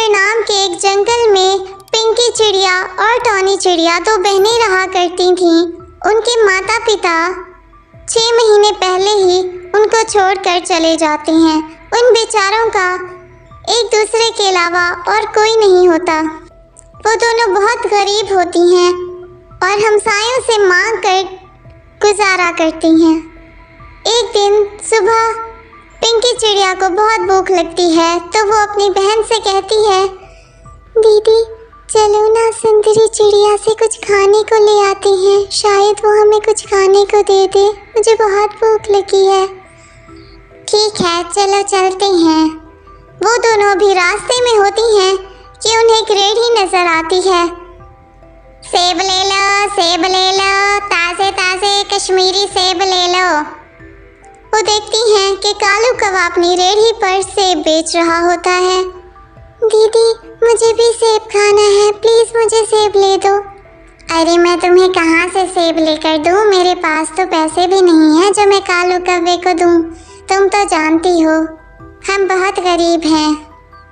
जंगलपुर नाम के एक जंगल में पिंकी चिड़िया और टॉनी चिड़िया दो बहनें रहा करती थीं। उनके माता पिता 6 महीने पहले ही उनको छोड़कर चले जाते हैं। उन बेचारों का एक दूसरे के अलावा और कोई नहीं होता। वो दोनों बहुत गरीब होती हैं और हमसायों से मांग कर गुजारा करती हैं। एक दिन सुबह पिंकी चिड़िया को बहुत भूख लगती है तो वो अपनी बहन से कहती है, दीदी चलो ना सुंदरी चिड़िया से कुछ खाने को ले आते हैं, शायद वो हमें कुछ खाने को दे दे, मुझे बहुत भूख लगी है। ठीक है चलो चलते हैं। वो दोनों भी रास्ते में होती हैं कि उन्हें एक रेहड़ी नजर आती है। सेब ले लो, ताज़े ताज़े कश्मीरी सेब ले लो। वो देखती हैं कि कालू कौवा अपनी रेहड़ी पर सेब बेच रहा होता है। दीदी मुझे भी सेब खाना है, प्लीज़ मुझे सेब ले दो। अरे मैं तुम्हें कहाँ से सेब लेकर दूँ, मेरे पास तो पैसे भी नहीं हैं जो मैं कालू कौवे को दूँ। तुम तो जानती हो हम बहुत गरीब हैं।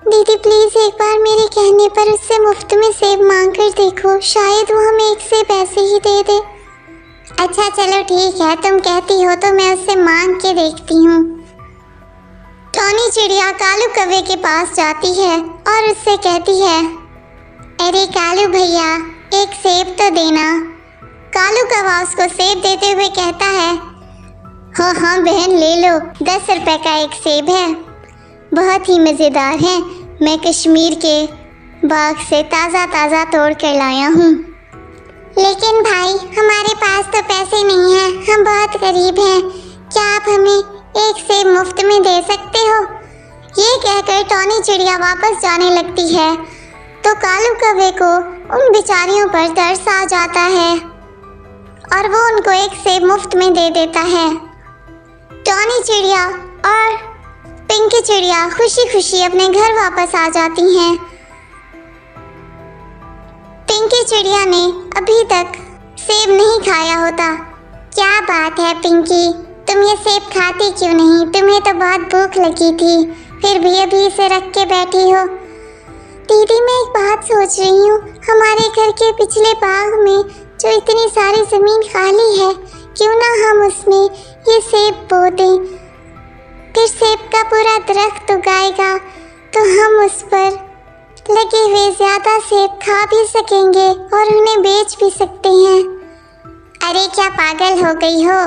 दीदी प्लीज़ एक बार मेरे कहने पर उससे मुफ्त में सेब मांग कर देखो, शायद वो हमें एक सेब ऐसे ही दे दे। अच्छा चलो ठीक है, तुम कहती हो तो मैं उससे मांग के देखती हूँ। टॉनी चिड़िया कालू कौवे के पास जाती है और उससे कहती है, अरे कालू भैया एक सेब तो देना। कालू कौवा उसको सेब देते हुए कहता है, हाँ हाँ बहन ले लो, 10 रुपए का एक सेब है, बहुत ही मज़ेदार है, मैं कश्मीर के बाग से ताज़ा ताज़ा तोड़ कर लाया हूँ। लेकिन भाई हमारे पास तो पैसे नहीं हैं, हम बहुत गरीब हैं, क्या आप हमें एक सेब मुफ्त में दे सकते हो? ये कहकर टॉनी चिड़िया वापस जाने लगती है तो कालू कौवे को उन बेचारियों पर तरस आ जाता है और वो उनको एक सेब मुफ्त में दे देता है। टॉनी चिड़िया और पिंकी चिड़िया खुशी खुशी अपने घर वापस आ जाती हैं। पिंकी चिड़िया ने अभी तक सेब नहीं खाया होता। क्या बात है पिंकी, तुम ये सेब खाती क्यों नहीं? तुम्हें तो बहुत भूख लगी थी, फिर भी अभी इसे रख के बैठी हो। दीदी मैं एक बात सोच रही हूँ, हमारे घर के पिछले बाग में जो इतनी सारी ज़मीन खाली है, क्यों ना हम उसमें ये सेब बो दें, फिर सेब का पूरा दरख्त उगाएगा तो हम उस पर लगे हुए ज़्यादा सेब खा भी सकेंगे और उन्हें बेच भी सकते हैं। अरे क्या पागल हो गई हो?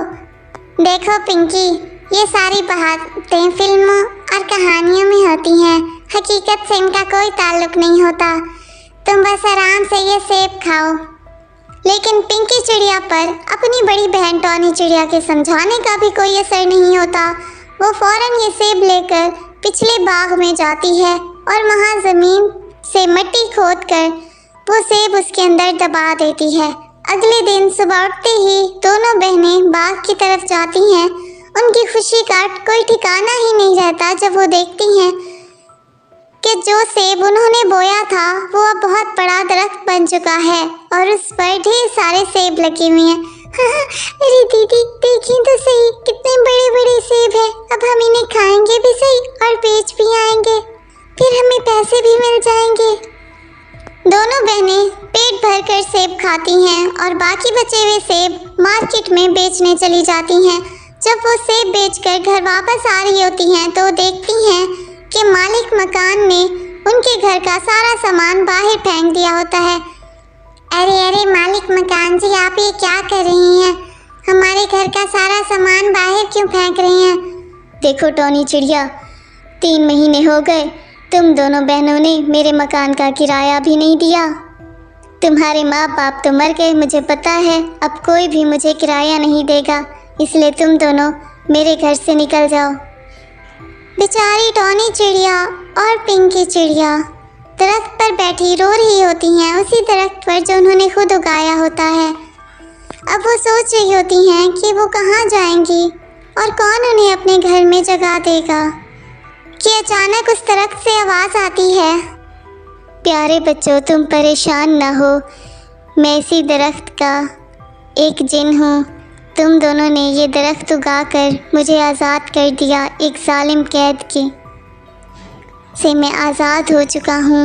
देखो पिंकी, ये सारी बातें फिल्मों और कहानियों में होती हैं, हकीकत से इनका कोई ताल्लुक नहीं होता। तुम बस आराम से ये सेब खाओ। लेकिन पिंकी चिड़िया पर अपनी बड़ी बहन टॉनी चिड़िया के समझाने का भी कोई असर नहीं होता। वो फौरन ये सेब लेकर पिछले बाग में जाती है और वहाँ ज़मीन से मिट्टी खोदकर वो सेब उसके अंदर दबा देती है। अगले दिन सुबह उठते ही दोनों बहनें बाग की तरफ जाती हैं। उनकी खुशी का कोई ठिकाना ही नहीं रहता जब वो देखती हैं कि जो सेब उन्होंने बोया था वो अब बहुत बड़ा दरख्त बन चुका है और उस पर ढेर सारे सेब लगे हुए हैं। अरे दीदी देखिए तो सही, कितने बड़े बड़े सेब हैं, अब हम इन्हें खाएंगे भी सही और बेच भी आएंगे, फिर हमें पैसे भी मिल जाएंगे। दोनों बहनें पेट भरकर सेब खाती हैं और बाकी बचे हुए सेब मार्केट में बेचने चली जाती हैं। जब वो सेब बेचकर घर वापस आ रही होती हैं तो देखती हैं कि मालिक मकान ने उनके घर का सारा सामान बाहर फेंक दिया होता है। अरे अरे मालिक मकान जी, आप ये क्या कर रही हैं? हमारे घर का सारा सामान बाहर क्यों फेंक रही हैं? देखो टॉनी चिड़िया, 3 महीने हो गए, तुम दोनों बहनों ने मेरे मकान का किराया भी नहीं दिया। तुम्हारे माँ बाप तो मर गए, मुझे पता है, अब कोई भी मुझे किराया नहीं देगा, इसलिए तुम दोनों मेरे घर से निकल जाओ। बेचारी टॉनी चिड़िया और पिंकी चिड़िया दरख्त पर बैठी रो रही होती हैं, उसी दरख्त पर जो उन्होंने खुद उगाया होता है। अब वो सोच रही होती हैं कि वो कहाँ जाएंगी और कौन उन्हें अपने घर में जगह देगा कि अचानक उस दरख्त से आवाज़ आती है, प्यारे बच्चों तुम परेशान ना हो, मैं इसी दरख्त का एक जिन हूँ। तुम दोनों ने ये दरख्त उगाकर मुझे आज़ाद कर दिया एक जालिम कैद के। से मैं आज़ाद हो चुका हूँ।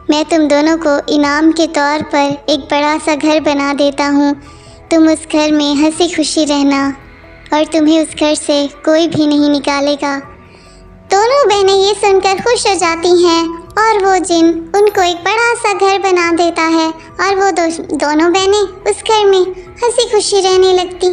मैं तुम दोनों को इनाम के तौर पर एक बड़ा सा घर बना देता हूँ। तुम उस घर में हंसी खुशी रहना और तुम्हें उस घर से कोई भी नहीं निकालेगा। दोनों बहनें ये सुनकर खुश हो जाती हैं और वो जिन उनको एक बड़ा सा घर बना देता है और वो दोनों बहनें उस घर में हंसी खुशी रहने लगती।